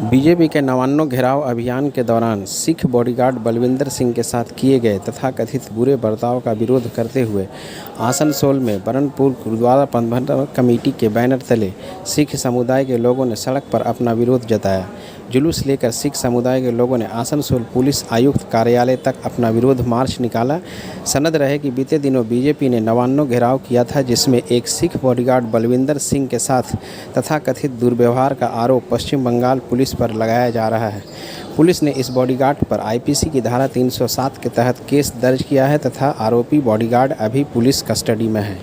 BJP के नवान्नों घेराव अभियान के दौरान सिख बॉडीगार्ड बलविंदर सिंह के साथ किए गए तथाकथित बुरे बर्ताव का विरोध करते हुए आसनसोल में बरनपुर गुरुद्वारा प्रबंधन कमेटी के बैनर तले सिख समुदाय के लोगों ने सड़क पर अपना विरोध जताया। जुलूस लेकर सिख समुदाय के लोगों ने आसनसोल पुलिस आयुक्त कार्यालय तक अपना विरोध मार्च निकाला। सनद रहे कि बीते दिनों बीजेपी ने नवान्नों घेराव किया था, जिसमें एक सिख बॉडीगार्ड बलविंदर सिंह के साथ तथाकथित दुर्व्यवहार का आरोप पश्चिम बंगाल पुलिस पर लगाया जा रहा है। पुलिस ने इस बॉडीगार्ड पर आईपीसी की धारा 307 के तहत केस दर्ज किया है तथा आरोपी बॉडीगार्ड अभी पुलिस कस्टडी में है।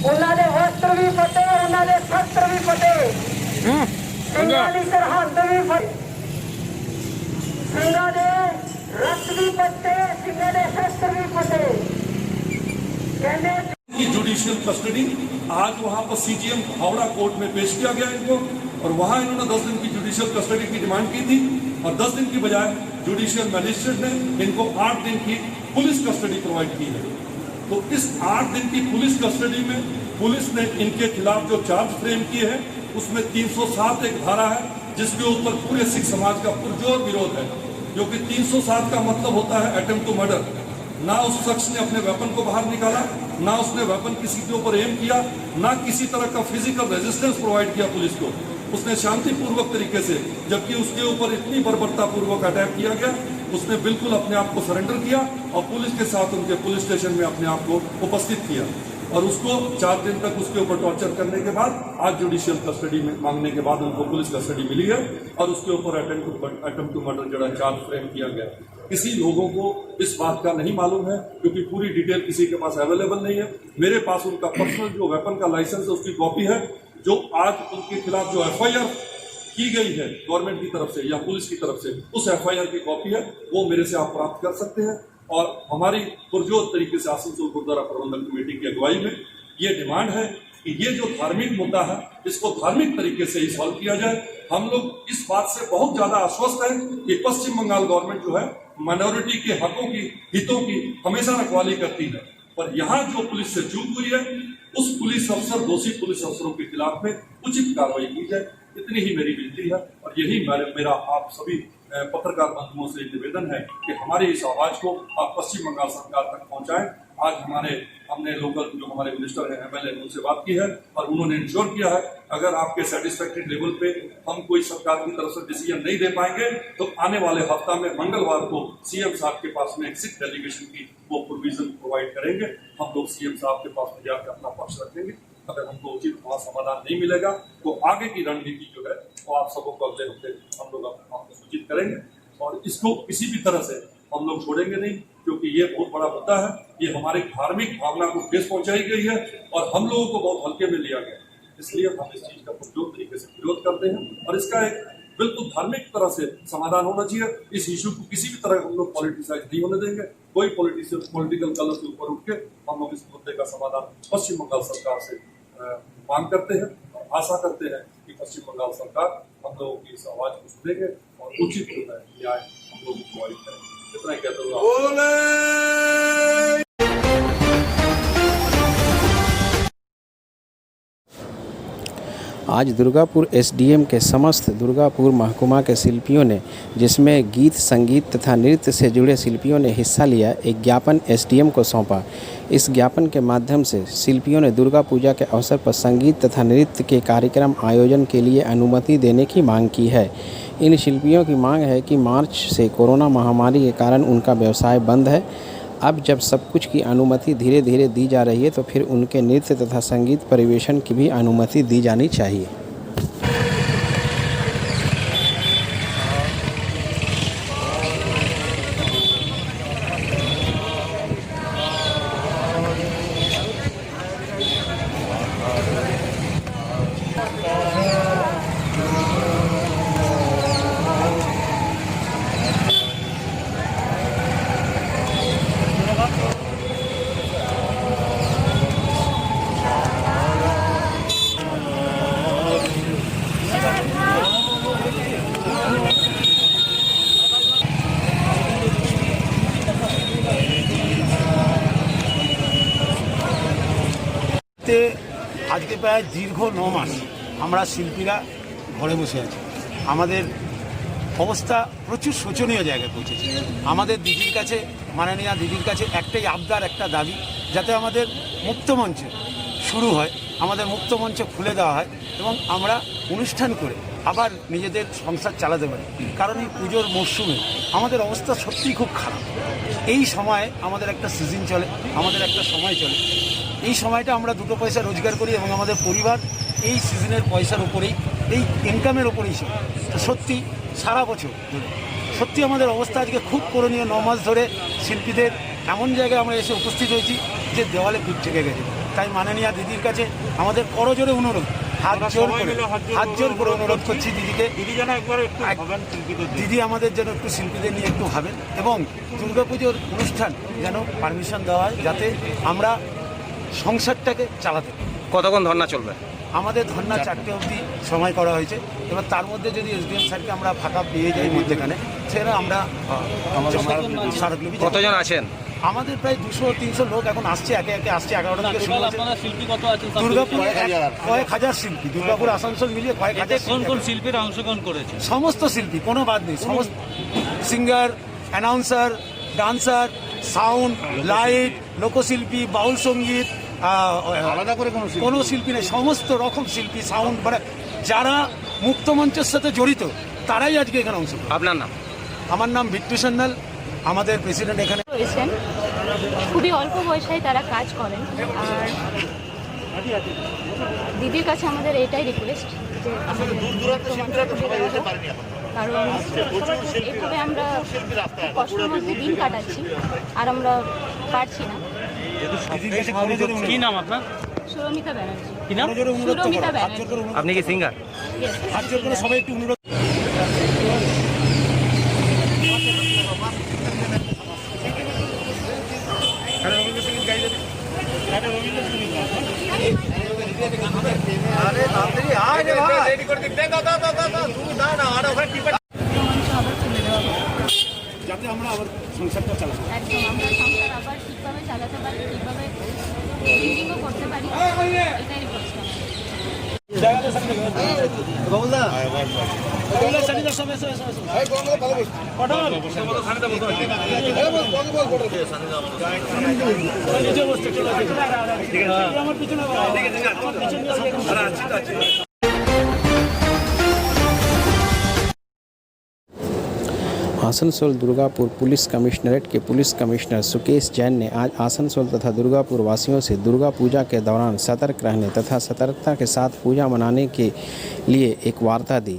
उन्होंने वस्त्र भी फटे, उन्होंने शस्त्र भी फटे, सिंगा की सरहद भी फटे, सिंगा ने रक्त भी फटे, सिंगा ने शस्त्र भी फटे। की जुडिशियल कस्टडी आज वहां पर सीजीएम हावड़ा कोर्ट में पेश किया गया इनको, और वहां इन्होंने 10 दिन की जुडिशियल कस्टडी की डिमांड की थी, और 10 दिन की बजाय जुडिशियल मजिस्ट्रेट ने इनको 8 दिन की पुलिस कस्टडी प्रोवाइड की है। तो इस 8 दिन की पुलिस कस्टडी में पुलिस ने इनके खिलाफ जो चार्ज फ्रेम किए हैं उसमें 307 एक धारा है, जिसके ऊपर पूरे सिख समाज का पुरजोर विरोध है, जो कि 307 का मतलब होता है अटेम्प्ट टू मर्डर। ना उस शख्स ने अपने वेपन को बाहर निकाला, ना उसने वेपन किसी के ऊपर एम किया, ना किसी तरह का फिजिकल रेजिस्टेंस प्रोवाइड किया पुलिस को। उसने शांतिपूर्वक तरीके से, जबकि उसके ऊपर इतनी बर्बरता पूर्वक अटैक किया गया, उसने बिल्कुल अपने आप को सरेंडर किया और पुलिस के साथ उनके पुलिस स्टेशन में अपने आप को उपस्थित किया, और उसको 4 दिन तक उसके ऊपर टॉर्चर करने के बाद आज जुडिशियल कस्टडी में मांगने के बाद उनको पुलिस कस्टडी मिली है, और उसके ऊपर अटेम्प्ट टू मर्डर जो चार्ज फ्रेम किया गया। किसी लोगों को इस बात का नहीं मालूम है, क्योंकि पूरी डिटेल किसी के पास अवेलेबल नहीं है। मेरे पास उनका पर्सनल जो वेपन का लाइसेंस है उसकी कॉपी है, जो आज उनके खिलाफ जो एफआईआर की गई है गवर्नमेंट की तरफ से या पुलिस की तरफ से, उस एफआईआर की कॉपी है, वो मेरे से आप प्राप्त कर सकते हैं। और हमारी पुरजोर तरीके से आसनसोल गुरुद्वारा प्रबंधन कमेटी की अगुवाई में ये डिमांड है कि ये जो धार्मिक मुद्दा है इसको धार्मिक तरीके से ही सॉल्व किया जाए। हम लोग इस बात से बहुत ज्यादा आश्वस्त हैं कि पश्चिम बंगाल गवर्नमेंट जो है माइनॉरिटी के हकों की, हितों की हमेशा रखवाली करती है, पर यहाँ जो पुलिस से चूक हुई है उस पुलिस अफसर, दोषी पुलिस अफसरों के खिलाफ में उचित कार्रवाई की जाए। इतनी ही मेरी विनती है, और यही मेरा आप सभी पत्रकार बंधुओं से निवेदन है कि हमारे इस आवाज को आप पश्चिम बंगाल सरकार तक पहुंचाएं। आज हमने लोकल जो हमारे मिनिस्टर हैं, एमएलए, उनसे बात की है, और उन्होंने इंश्योर किया है अगर आपके सेटिस्फैक्ट्री लेवल पे हम कोई सरकार की तरफ से डिसीजन नहीं दे पाएंगे तो आने वाले हफ्ता में मंगलवार को सीएम साहब के पास में एक सिख डेलीगेशन की वो प्रोविजन प्रोवाइड करेंगे। हम लोग सीएम साहब के पास में जाकर अपना पक्ष रखेंगे। अगर हमको उचित वहां समाधान नहीं मिलेगा तो आगे की रणनीति जो है वो आप सबको अगले हफ्ते हम लोग आपको सूचित करेंगे, और इसको किसी भी तरह से हम लोग छोड़ेंगे नहीं, क्योंकि ये बहुत बड़ा मुद्दा है। ये हमारी धार्मिक भावना को ठेस पहुंचाई गई है और हम लोगों को बहुत हल्के में लिया गया, इसलिए हम इस चीज का पुरजोर तरीके से विरोध करते हैं, और इसका एक बिल्कुल धार्मिक तरह से समाधान होना चाहिए। इस इशू को किसी भी तरह हम लोग पॉलिटिसाइज नहीं होने देंगे। कोई पॉलिटिकल कलर के ऊपर उठ के हम लोग इस मुद्दे का समाधान पश्चिम बंगाल सरकार से मांग करते हैं, और आशा करते हैं कि पश्चिम बंगाल सरकार हम लोगों की इस आवाज को सुनेंगे और उचित न्याय हम लोग को प्रोवाइड करेंगे। इतना ही कहते हुए आज दुर्गापुर एसडीएम के समस्त दुर्गापुर महकुमा के शिल्पियों ने, जिसमें गीत संगीत तथा नृत्य से जुड़े शिल्पियों ने हिस्सा लिया, एक ज्ञापन एसडीएम को सौंपा। इस ज्ञापन के माध्यम से शिल्पियों ने दुर्गा पूजा के अवसर पर संगीत तथा नृत्य के कार्यक्रम आयोजन के लिए अनुमति देने की मांग की है। इन शिल्पियों की मांग है कि मार्च से कोरोना महामारी के कारण उनका व्यवसाय बंद है। अब जब सब कुछ की अनुमति धीरे धीरे दी जा रही है तो फिर उनके नृत्य तथा संगीत परिवेशन की भी अनुमति दी जानी चाहिए। আজকে প্রায় দীর্ঘ 9 মাস আমরা শিল্পীরা ঘরে বসে আছি। আমাদের অবস্থা প্রচুর শোচনীয় জায়গায় পৌঁছেছে। আমাদের দিদির কাছে, মাননীয়া দিদির কাছে একটাই আবদার, একটা দাবি, যাতে আমাদের মুক্তমঞ্চ শুরু হয়, আমাদের মুক্তমঞ্চ খুলে দেওয়া হয় এবং আমরা অনুষ্ঠান করে আবার নিজেদের সংসার চালাতে পারি। কারণ এই পুজোর মরশুমে আমাদের অবস্থা সত্যিই খুব খারাপ। এই সময়ে আমাদের একটা সিজন চলে, আমাদের একটা সময় চলে। এই সময়টা আমরা দুটো পয়সা রোজগার করি এবং আমাদের পরিবার এই সিজনের পয়সার উপরেই, এই ইনকামের উপরেই ছিল। তো সত্যি সারা বছর ধরে সত্যি আমাদের অবস্থা আজকে খুব করণীয়। 9 মাস ধরে শিল্পীদের এমন জায়গায় আমরা এসে উপস্থিত হয়েছি যে দেওয়ালে পিঠ থেকে গেছে। তাই মাননীয়া দিদির কাছে আমাদের করজোরে অনুরোধ, হাত জোর করে অনুরোধ করছি দিদিকে, দিদি আমাদের যেন একটু শিল্পীদের নিয়ে একটু ভাবেন এবং দুর্গাপুজোর অনুষ্ঠান যেন পারমিশন দেওয়া হয়, যাতে আমরা সংসারটাকে চালাতে। কতক্ষণ ধর্না চলবে? আমাদের ধর্না 4টে অবধি সময় করা হয়েছে। এবার তার মধ্যে যদি এসডিএম স্যারকে আমরা ফাঁকা পেয়ে যাই মধ্যেখানে, সেটা আমরা স্মারকলিপি। কতজন আছেন? আমাদের প্রায় 200-300 লোক এখন আসছে, একে একে আসছে। 11টা থেকে শুরু হয়েছে। শিল্পী কত আছেন? দুর্গাপুরে কয়েক হাজার শিল্পী, দুর্গাপুর আসানসোল মিলিয়ে কয়েক হাজার। কোন কোন শিল্পীরা অংশগ্রহণ করেছে? সমস্ত শিল্পী, কোনো বাদ নেই। সমস্ত singer, announcer, dancer, sound, light, লোকশিল্পী, বাউল সঙ্গীত, আলাদা করে কোনো শিল্পী নেই। সমস্ত রকম শিল্পী, সাউন্ড, মানে যারা মুক্তমঞ্চের সাথে জড়িত তারাই আজকে এখানে অংশ। আপনার নাম? আমার নাম বিট্টু সান্যাল, আমাদের প্রেসিডেন্ট এখানে রয়েছেন। খুবই অল্প বয়সেই তারা কাজ করেন। আর দিদির কাছে আমাদের এটাই রিকোয়েস্ট যে আমাদের কারণ এভাবে আমরা কষ্টের মধ্যে দিন কাটাচ্ছি আর আমরা পারছি না। কি নাম আপনার? সুরমিতা ব্যানার্জি। কি নাম? সুরমিতা ব্যানার্জি। আপনি কি সিঙ্গার? হাত জোর করে সবাই একটু অনুরোধ। যাতে আমরা আবার সংসারটা চালাতে পারি। একদম আমরা সংসার আবার ঠিকভাবে চালাতে পারি, ঠিকভাবে বিল্ডিংও করতে পারি, এটাই request. Asansol Durgapur police commissionerate के पुलिस कमिश्नर सुकेश जैन ने आज आसनसोल तथा दुर्गापुर वासियों से दुर्गा पूजा के दौरान सतर्क रहने तथा सतर्कता के साथ पूजा मनाने के लिए एक वार्ता दी।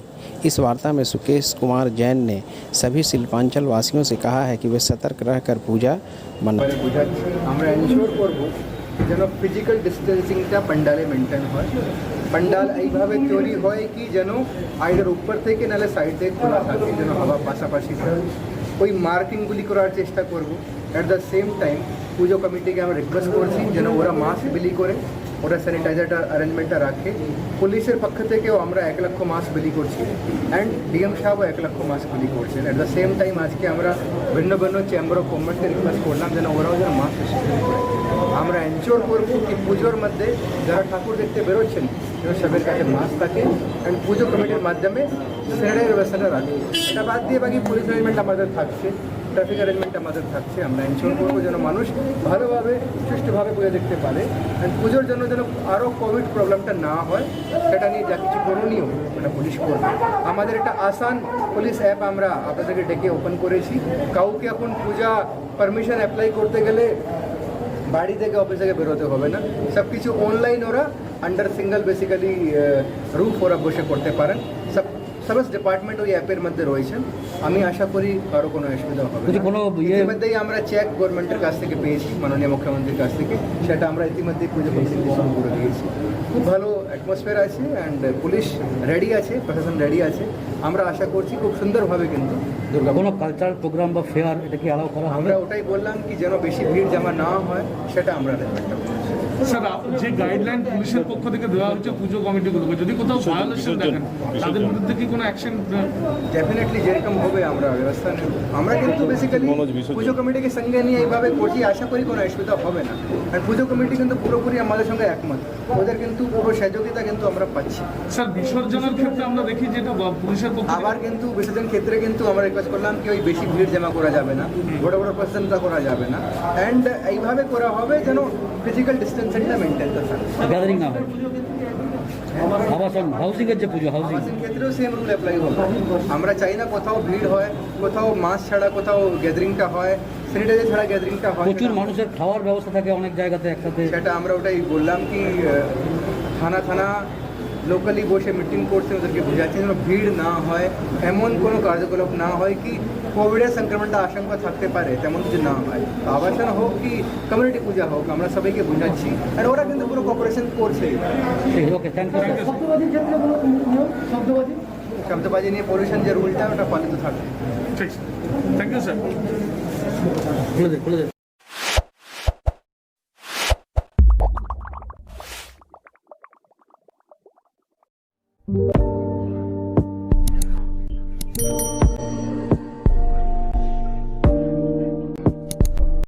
इस वार्ता में सुकेश कुमार जैन ने सभी शिल्पांचल वासियों से कहा है कि वे सतर्क रहकर पूजा मनाएं। আমরা এনশিওর করব যেন ফিজিক্যাল ডিস্টেন্সিংটা প্যান্ডালে মেনটেন হয়। প্যান্ডাল এইভাবে তৈরি হয় কি যেন আইদার উপর থেকে নালে সাইড থেকে খোলা থাকে, যেন হাওয়া পাশাপাশি থাকে। ওই মার্কিংগুলি করার চেষ্টা করব। অ্যাট দ্য সেম টাইম পুজো কমিটিকে আমরা রিকোয়েস্ট করছি যেন ওরা মাস্ক বিলি করে ওরা স্যানিটাইজারটা অ্যারেঞ্জমেন্টটা রাখে। পুলিশের পক্ষ থেকেও আমরা 1 লক্ষ মাস্ক বিলি করছি অ্যান্ড ডিএম সাহেবও 1 লক্ষ মাস্ক বিলি করছেন। অ্যাট দ্য সেম টাইম আজকে আমরা ভিন্ন ভিন্ন চেম্বার অফ কমার্সকে রিকোয়েস্ট করলাম যেন ওরাও যেন মাস্ক ডিস্ট্রিবিউট করে। আমরা এনশোর করবো কি পুজোর মধ্যে যারা ঠাকুর দেখতে বেরোচ্ছেন যেন সবের কাছে মাস্ক থাকে অ্যান্ড পুজো কমিটির মাধ্যমে স্যানিটাইজার ব্যবস্থাটা রাখে। এটা বাদ দিয়ে বাকি পুলিশ অ্যারেঞ্জমেন্ট আমাদের থাকছে, ট্রাফিক অ্যারেঞ্জমেন্ট আমাদের থাকছে। আমরা এনশোর করবো যেন মানুষ ভালোভাবে সুষ্ঠুভাবে পুজো দেখতে পারে অ্যান্ড পুজোর জন্য যেন আরও কোভিড প্রবলেমটা না হয় সেটা নিয়ে যা কিছু করণীয় মানে পুলিশ করবে। আমাদের একটা আসান পুলিশ অ্যাপ আমরা আপনাদেরকে ডেকে ওপেন করেছি। কাউকে এখন পূজা পারমিশন অ্যাপ্লাই করতে গেলে বাড়ি থেকে অফিস থেকে বেরোতে হবে না, সব কিছু অনলাইন ওরা আন্ডার সিঙ্গেল বেসিক্যালি রুফ ওরা বসে করতে পারেন। সমস্ত ডিপার্টমেন্ট ওই অ্যাপের মধ্যে রয়েছেন। আমি আশা করি কারো কোনো অসুবিধা হবে না। ইতিমধ্যেই আমরা চেক গভর্নমেন্টের কাছ থেকে পেয়েছি, মাননীয় মুখ্যমন্ত্রীর কাছ থেকে, সেটা আমরা ইতিমধ্যেই পুজো কমিটিকে শুরু করে দিয়েছি। খুব ভালো অ্যাটমসফিয়ার আছে অ্যান্ড পুলিশ রেডি আছে, প্রশাসন রেডি আছে। আমরা আশা করছি খুব সুন্দরভাবে কিন্তু দুর্গা কোনো কালচারাল প্রোগ্রাম বা ফেয়ার এটা কি অ্যালাউ করা হবে? আমরা ওটাই বললাম কি যেন বেশি ভিড় জমা না হয় সেটা আমরা অ্যারেঞ্জমেন্টটা করছি। স্যার, যে গাইডলাইন পুলিশের পক্ষ থেকে দেওয়া হচ্ছে পুজো কমিটিগুলোকে, যদি কোথাও ভায়োলেশন দেখেন তাদের বিরুদ্ধে কি কোনো অ্যাকশন? ডেফিনেটলি যেরকম হবে আমরা ব্যবস্থা নেব। আমরা কিন্তু বেসিক্যালি পুজো কমিটিকে সঙ্গে নিয়ে এইভাবে করছি, আশা করি কোনো অসুবিধা হবে না। আর পুজো কমিটি কিন্তু পুরোপুরি আমাদের সঙ্গে একমত, ওদের কিন্তু পুরো সহযোগিতা কিন্তু আমরা পাচ্ছি। স্যার, বিসর্জনের ক্ষেত্রে আমরা দেখি যেটা পুলিশের পক্ষ থেকে আবার কিন্তু বিসর্জন ক্ষেত্রে কিন্তু আমরা রিকোয়েস্ট করলাম কি ওই বেশি ভিড় জমা করা যাবে না, বড় বড় প্রসেশনটা করা যাবে না অ্যান্ড এইভাবে করা হবে যেন ফিজিক্যাল ডিস্টেন্সিংটা মেনটেন থাকে, গ্যাদারিং না হয়। আবাসন হাউসিংয়ের যে পুজো হাউসিং ক্ষেত্রেও সেম রুল অ্যাপ্লাই হবে। আমরা চাই না কোথাও ভিড় হয়, কোথাও মাস্ক ছাড়া কোথাও গ্যাদারিংটা হয়, স্যানিটাইজার ছাড়া গ্যাদারিংটা হয়। প্রচুর মানুষের খাওয়ার ব্যবস্থা থাকে অনেক জায়গাতে একসাথে। সেটা আমরা ওটাই বললাম কি থানা লোকালি বসে মিটিং করছে, ওদেরকে বোঝাচ্ছে যেন ভিড় না হয়, এমন কোনো কার্যকলাপ না হয় কি কোভিডের সংক্রমণটা আশঙ্কা থাকতে পারে তেমন কিছু না হয়। আবাসন হোক কি কমিউনিটি পূজা হোক আমরা সবাইকে বোঝাচ্ছি আর ওরা কিন্তু পুরো কোঅপারেশন করছে। ওকে, থ্যাংক ইউ। শব্দবাজি নিয়ে পলিউশন যে রুলটা ওটা পালিত থাকে। ঠিক, থ্যাংক ইউ স্যার। খুলে দে। you